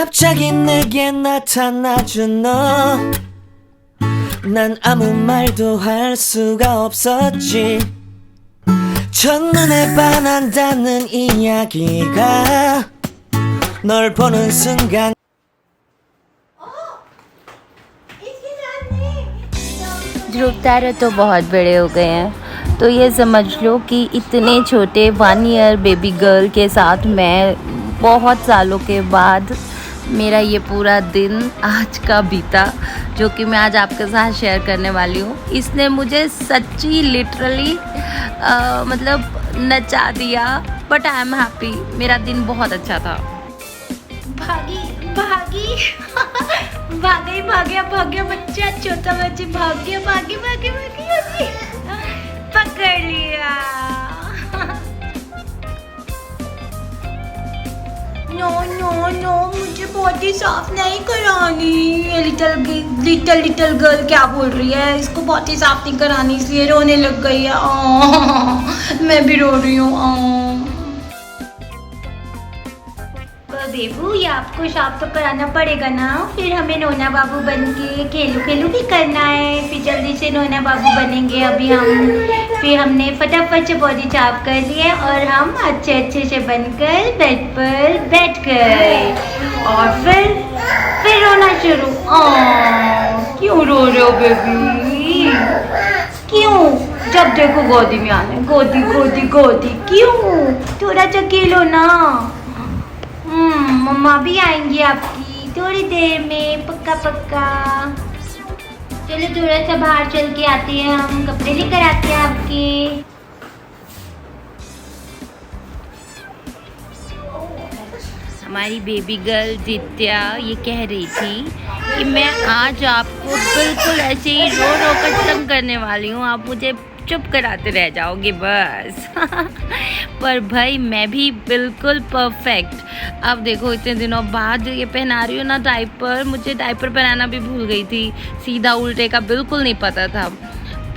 갑자기 내게 나타나준 너 난 아무 말도 할 수가 없었지 첫눈에 반한다는 이야기가 널 보는 순간 ध्रुव तारा तो बहुत बड़े हो गए हैं, तो ये समझ लो कि इतने छोटे 1 ईयर बेबी गर्ल के साथ मैं बहुत सालों के बाद मेरा ये पूरा दिन आज का बीता, जो कि मैं आज आपके साथ शेयर करने वाली हूँ। इसने मुझे सच्ची लिटरली मतलब नचा दिया, बट आई एम हैप्पी। मेरा दिन बहुत अच्छा था। भागी भागी भागे भागे भागे बच्चा, छोटा बच्चे भागे भागे भागे भागे भागे पकड़ लिया। नो नो नो, मुझे बॉडी साफ नहीं करानी। ये लिटिल गर्ल क्या बोल रही है, इसको बॉडी साफ नहीं करानी, इसलिए रोने लग गई है। मैं भी रो रही हूँ। बेबू, ये आपको साफ तो कराना पड़ेगा ना, फिर हमें नोना बाबू बन के खेलू भी करना है। फिर जल्दी से नोना बाबू बनेंगे अभी हम। फिर हमने फटाफट से बॉडी साफ कर लिया और हम अच्छे से बनकर बेड पर बैठ गए। और फिर रोना शुरू। क्यों रो रहे हो बेबी, क्यों? जब देखो गोदी में आना, गोदी गोदी गोदी। क्यों? थोड़ा सा खेलो ना। मम्मा भी आएंगी आपकी थोड़ी देर में, पक्का पक्का। चलो थोड़ा सा बाहर चल के आते हैं, हम कपड़े लेकर आते हैं आपके। हमारी बेबी गर्ल दित्या ये कह रही थी कि मैं आज आपको बिल्कुल ऐसे ही रो रो कर तंग करने वाली हूँ, आप मुझे चुप कराते रह जाओगे बस। पर भाई मैं भी बिल्कुल परफेक्ट। अब देखो इतने दिनों बाद ये पहना रही हूँ ना डायपर, मुझे डायपर पहनाना भी भूल गई थी, सीधा उल्टे का बिल्कुल नहीं पता था।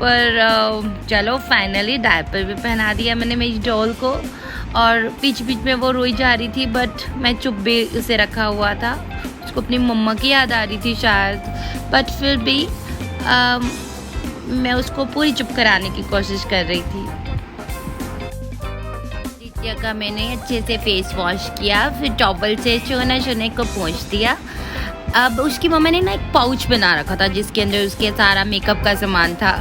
पर चलो फाइनली डायपर भी पहना दिया मैंने मेरी डॉल को। और बीच में वो रोई जा रही थी, बट मैं चुप भी उसे रखा हुआ था। उसको अपनी मम्मा की याद आ रही थी शायद, बट फिर भी मैं उसको पूरी चुप कराने की कोशिश कर रही थी। दित्या का मैंने अच्छे से फेस वॉश किया, फिर टॉवल से चोने को पोंछ दिया। अब उसकी मम्मा ने ना एक पाउच बना रखा था जिसके अंदर उसके सारा मेकअप का सामान था।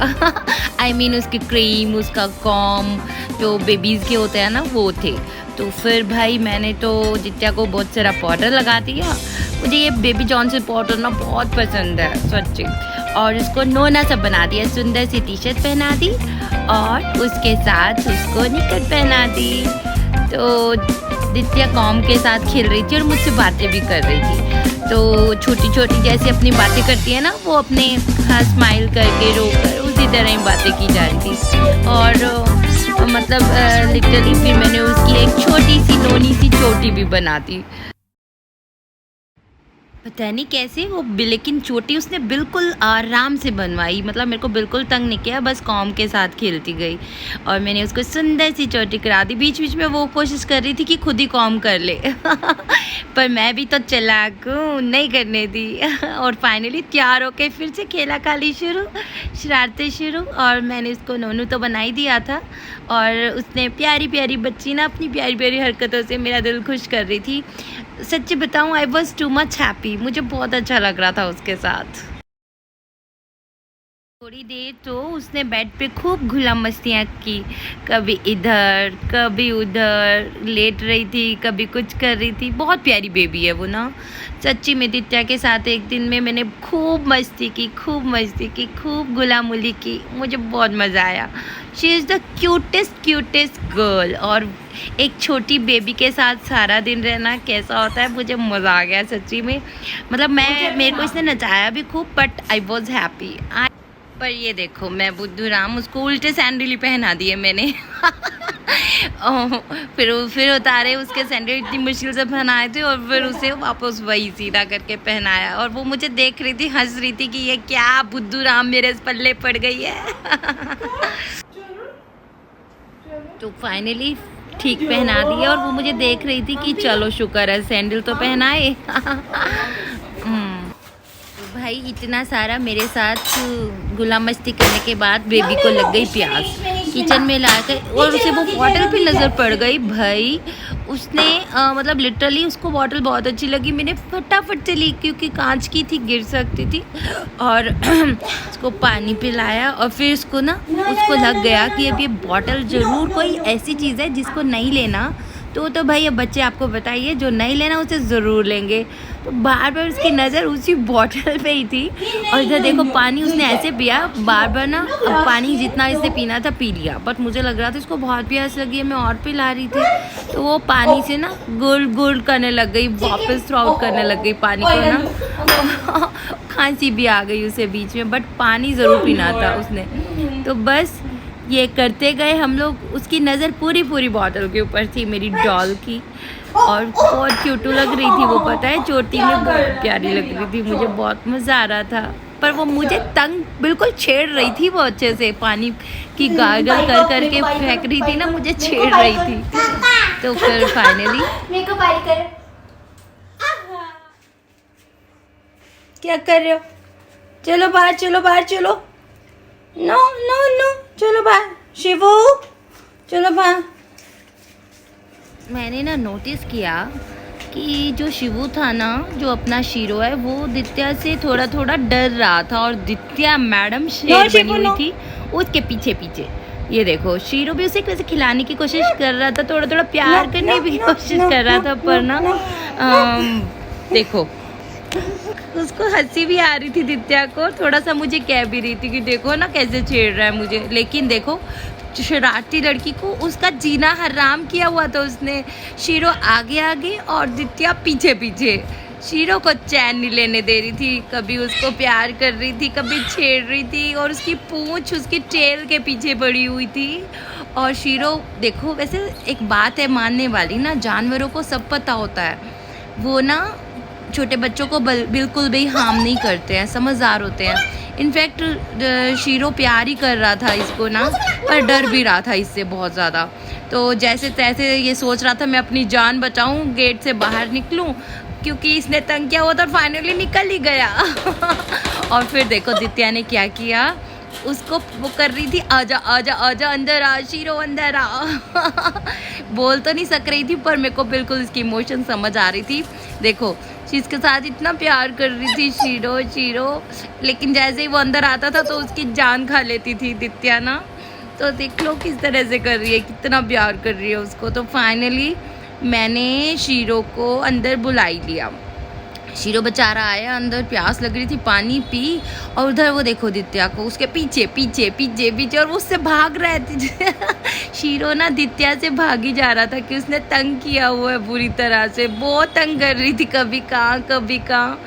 आई मीन उसकी क्रीम, उसका कॉम, जो बेबीज़ के होते हैं ना वो थे। तो फिर भाई मैंने तो दित्या को बहुत सारा पाउडर लगा दिया। मुझे ये बेबी जॉनसन पाउडर ना बहुत पसंद है सच्ची। और उसको नोना सा बना दिया, सुंदर सी टी शर्ट पहना दी और उसके साथ उसको निकर पहना दी। तो दित्या कॉम के साथ खेल रही थी और मुझसे बातें भी कर रही थी। तो छोटी छोटी जैसे अपनी बातें करती है ना, वो अपने स्माइल करके रोकर उसी तरह ही बातें की जा रही थी। और मतलब लिटरली फिर मैंने उसकी एक छोटी सी नोनी सी चोटी भी बना दी। पता नहीं कैसे वो, लेकिन चोटी उसने बिल्कुल आराम से बनवाई, मतलब मेरे को बिल्कुल तंग नहीं किया, बस कॉम के साथ खेलती गई और मैंने उसको सुंदर सी चोटी करा दी। बीच में वो कोशिश कर रही थी कि खुद ही कॉम कर ले। पर मैं भी तो चालाक हूँ, नहीं करने दी। और फाइनली तैयार होके फिर से खेला खाली शुरू, शरारतें शुरू। और मैंने उसको नोनू तो बना ही दिया था और उसने प्यारी प्यारी बच्ची ना अपनी प्यारी प्यारी हरकतों से मेरा दिल खुश कर रही थी। सच्ची बताऊँ, I was too much happy, मुझे बहुत अच्छा लग रहा था उसके साथ। थोड़ी देर तो उसने बेड पे खूब घुला मस्तियाँ की, कभी इधर कभी उधर लेट रही थी, कभी कुछ कर रही थी। बहुत प्यारी बेबी है वो ना सच्ची में। दित्या के साथ एक दिन में मैंने खूब मस्ती की, खूब गुलामुली की, मुझे बहुत मज़ा आया। She is the cutest girl. और एक छोटी बेबी के साथ सारा दिन रहना कैसा होता है, मुझे मज़ा आ गया सच्ची में। मतलब मेरे को इसने नचाया भी खूब, बट आई वॉज हैप्पी। पर ये देखो मैं बुद्धू राम, उसको उल्टे सैंडल ही पहना दिए मैंने। फिर उतारे उसके सैंडल, इतनी मुश्किल से पहनाए थे और फिर उसे वापस वही सीधा करके पहनाया। और वो मुझे देख रही थी, हंस रही थी कि ये क्या बुद्धू राम मेरे पल्ले पड़ गई है। तो फाइनली ठीक पहना दिया और वो मुझे देख रही थी कि चलो शुक्र है सैंडल तो पहनाए। भाई इतना सारा मेरे साथ गुलाम मस्ती करने के बाद बेबी को लग गई प्यास, किचन में लाकर और उसे वो बॉटल भी नज़र पड़ गई। भाई उसने मतलब लिटरली उसको बॉटल बहुत अच्छी लगी, मैंने फटाफट से ली क्योंकि कांच की थी, गिर सकती थी, और उसको पानी पिलाया और फिर उसको लग गया कि अब ये बॉटल ज़रूर कोई ऐसी चीज़ है जिसको नहीं लेना। तो भाई अब बच्चे आपको बताइए, जो नहीं लेना उसे ज़रूर लेंगे। तो बार बार उसकी नज़र उसी बॉटल पे ही थी और इधर देखो पानी उसने ऐसे पिया, बार बार ना पानी जितना इसने पीना था पी लिया, बट मुझे लग रहा था इसको बहुत प्यास लगी है, मैं और पिला रही थी, तो वो पानी से ना गुल गुल करने लग गई, वापस थ्रो आउट करने लग गई पानी को ना। खांसी भी आ गई उसे बीच में, बट पानी ज़रूर पीना था उसने। तो बस ये करते गए हम लोग, उसकी नज़र पूरी बॉटल के ऊपर थी मेरी डॉल की, और बहुत क्यूट लग रही थी वो, पता है चोटी में बहुत प्यारी लग रही थी, मुझे बहुत मज़ा आ रहा था। पर वो मुझे तंग बिल्कुल छेड़ रही थी, वो अच्छे से पानी की गार्गल कर करके फेंक रही थी ना, मुझे छेड़ रही थी। तो फिर फाइनली क्या कर रहे हो, चलो बाहर चलो, बाहर चलो, नो नो नो, चलो बाहर, शिवू चलो बाहर। मैंने ना नोटिस किया कि जो शिवू था ना, जो अपना शीरो है, वो दित्या से थोड़ा थोड़ा डर रहा था, और दित्या मैडम शेर बनी हुई थी उसके पीछे पीछे। ये देखो शीरो भी उसे वैसे खिलाने की कोशिश कर रहा था, थोड़ा थोड़ा प्यार करने की कोशिश कर रहा था, पर ना देखो उसको हंसी भी आ रही थी दित्या को, थोड़ा सा मुझे कह भी रही थी कि देखो ना कैसे छेड़ रहा है मुझे, लेकिन देखो शरारती लड़की को उसका जीना हराम किया हुआ था उसने। शीरो आगे आगे और दित्या पीछे पीछे, शीरो को चैन नहीं लेने दे रही थी, कभी उसको प्यार कर रही थी, कभी छेड़ रही थी, और उसकी पूंछ उसकी टेल के पीछे पड़ी हुई थी। और शीरो देखो, वैसे एक बात है मानने वाली ना, जानवरों को सब पता होता है, वो ना छोटे बच्चों को बिल्कुल भी हार्म नहीं करते हैं, समझदार होते हैं। इनफैक्ट शीरो प्यार ही कर रहा था इसको ना, पर डर भी रहा था इससे बहुत ज़्यादा। तो जैसे तैसे ये सोच रहा था मैं अपनी जान बचाऊं, गेट से बाहर निकलूं, क्योंकि इसने तंग किया हुआ था, और फाइनली निकल ही गया। और फिर देखो दित्या ने क्या किया, उसको वो कर रही थी, आजा आजा आजा अंदर आ शीरो अंदर आ। बोल तो नहीं सक रही थी, पर मेरे को बिल्कुल इसकी इमोशन समझ आ रही थी। देखो इसके साथ इतना प्यार कर रही थी शीरो शीरो, लेकिन जैसे ही वो अंदर आता था तो उसकी जान खा लेती थी दित्या ना। तो देख लो किस तरह से कर रही है, कितना प्यार कर रही है उसको। तो फाइनली मैंने शीरो को अंदर बुलाई लिया, शीरो बेचारा आया अंदर, प्यास लग रही थी, पानी पी, और उधर वो देखो दित्या को उसके पीछे पीछे पीछे पीछे, और वो उससे भाग रहे थे। शीरो ना दित्या से भागी जा रहा था कि उसने तंग किया हुआ है बुरी तरह से, बहुत तंग कर रही थी, कभी कहाँ कभी कहाँ,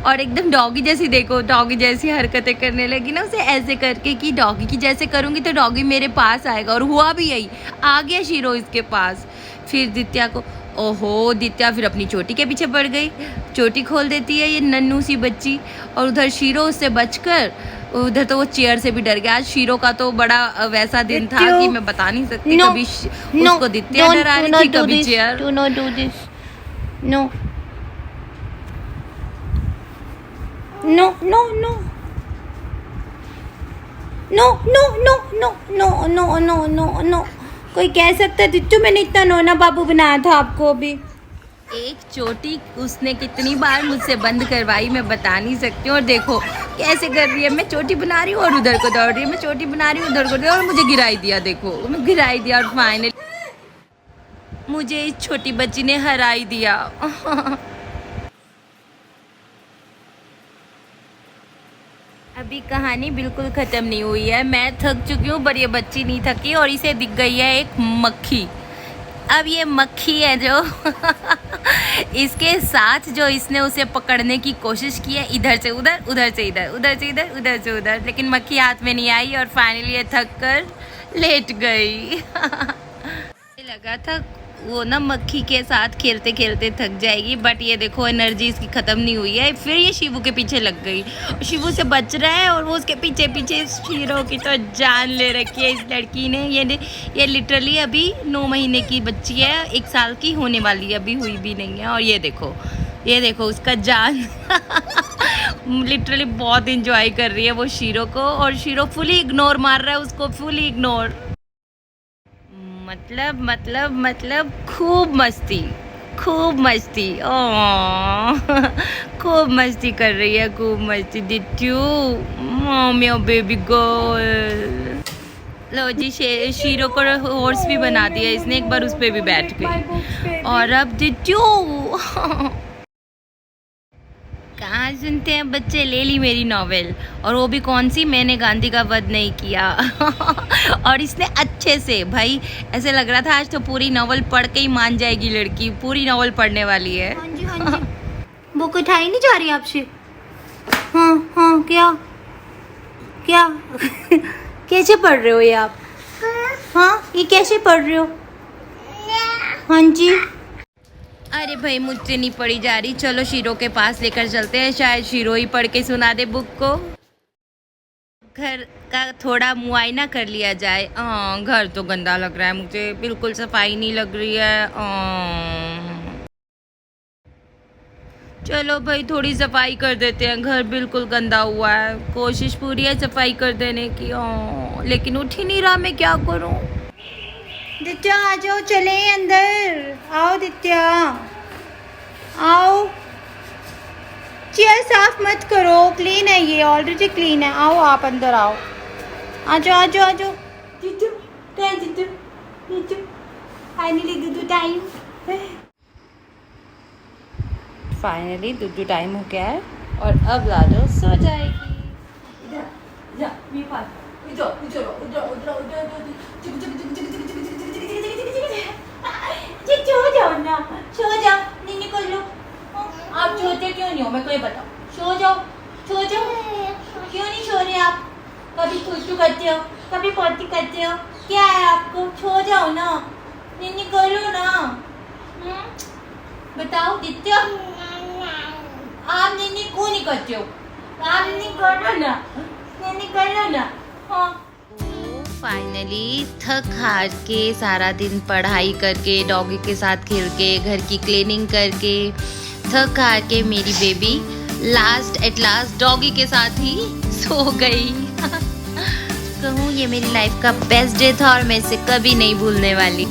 और एकदम डॉगी जैसी, देखो डॉगी जैसी हरकतें करने लगी ना उसे, ऐसे करके कि डॉगी की जैसे करूँगी तो डॉगी मेरे पास आएगा, और हुआ भी यही, आ गया शीरो इसके पास। फिर दित्या को, ओहो दित्या फिर अपनी चोटी के पीछे पड़ गई, चोटी खोल देती है ये नन्नू सी बच्ची, और उधर शीरो उससे बचकर, उधर तो वो चेयर से भी डर गया। आज शीरो का तो बड़ा वैसा दिन था कि मैं बता नहीं सकती, कभी उसको दित्या डरा रही थी, कभी chair. Do not do this. No. No, no, no. No, no, no, no, no, no, no, no, no. कोई कह सकता है दित्तू मैंने इतना नोना बाबू बनाया था आपको अभी। एक चोटी उसने कितनी बार मुझसे बंद करवाई मैं बता नहीं सकती हूँ, और देखो कैसे कर रही है, मैं चोटी बना रही हूँ और उधर को दौड़ रही है, मैं चोटी बना रही हूँ उधर को, और मुझे गिराई दिया, देखो मैं गिराई दिया, और फाइनली मुझे इस छोटी बच्ची ने हराई दिया। अभी कहानी बिल्कुल ख़त्म नहीं हुई है, मैं थक चुकी हूँ, पर ये बच्ची नहीं थकी, और इसे दिख गई है एक मक्खी। अब ये मक्खी है जो इसके साथ जो इसने उसे पकड़ने की कोशिश की है, इधर से उधर, उधर से इधर, उधर से इधर, उधर से उधर, लेकिन मक्खी हाथ में नहीं आई, और फाइनली ये थक कर लेट गई। लगा था वो ना मक्खी के साथ खेलते खेलते थक जाएगी, बट ये देखो एनर्जी इसकी ख़त्म नहीं हुई है, फिर ये शिवू के पीछे लग गई। शिवू से बच रहा है और वो उसके पीछे पीछे। शीरो की तो जान ले रखी है इस लड़की ने। ये लिटरली अभी 9 महीने की बच्ची है, 1 साल की होने वाली है, अभी हुई भी नहीं है। और ये देखो उसका जान लिटरली बहुत इंजॉय कर रही है वो शीरो को, और शीरो फुली इग्नोर मार रहा है उसको, फुली इग्नोर। मतलब खूब मस्ती खूब मस्ती कर रही है, खूब मस्ती। डिट्टू मेरा बेबी गर्ल। लो जी, शीरो को हॉर्स भी बना दिया इसने, एक बार उस पे भी बैठ गई। और अब डिट्टू कहाँ सुनते हैं बच्चे, ले ली मेरी नॉवेल, और वो भी कौन सी, मैंने गांधी का वध नहीं किया। और इसने अच्छे से, भाई ऐसे लग रहा था आज तो पूरी नॉवेल पढ़ के ही मान जाएगी लड़की, पूरी नॉवेल पढ़ने वाली है। हाँ जी। बुक उठाई नहीं जा रही आपसे? हाँ क्या कैसे पढ़ रहे हो ये आप? हाँ ये कैसे पढ़ रहे हो? हाँ जी। अरे भाई मुझसे नहीं पढ़ी जा रही, चलो शीरो के पास लेकर चलते हैं, शायद शीरो ही पढ़ के सुना दे बुक को। घर का थोड़ा मुआयना कर लिया जाए। घर तो गंदा लग रहा है मुझे, बिल्कुल सफाई नहीं लग रही है। चलो भाई थोड़ी सफाई कर देते हैं, घर बिल्कुल गंदा हुआ है। कोशिश पूरी है सफाई कर देने की, लेकिन उठ ही नहीं रहा, मैं क्या करूं। दित्या आ जाओ, चले अंदर आओ। दित्या आओ, चेयर साफ मत करो, क्लीन है ये, ऑलरेडी क्लीन है। आओ आप अंदर आओ, आ जाओ। जीजू क्या है? जीजू फाइनली दूधू टाइम। फाइनली दुद्धू टाइम हो गया है, और अब लाडो सो जाएगी। सो जाओ, नीनी कर लो। आप सोते क्यों नहीं हो, मैं को ये बताओ। सो जाओ। क्यों नहीं सो रहे आप? कभी खुशू करते हो, कभी पोती करते हो, क्या है आपको? सो जाओ ना, नीनी करो ना। बताओ दित्या, आप नीनी क्यों नहीं करते हो? आप नीनी करो ना। हाँ फाइनली थक हार के, सारा दिन पढ़ाई करके, डॉगी के साथ खेल के, घर की क्लीनिंग करके थक हार के मेरी बेबी एट लास्ट डॉगी के साथ ही सो गई। कहूँ ये मेरी लाइफ का बेस्ट डे था और मैं इसे कभी नहीं भूलने वाली।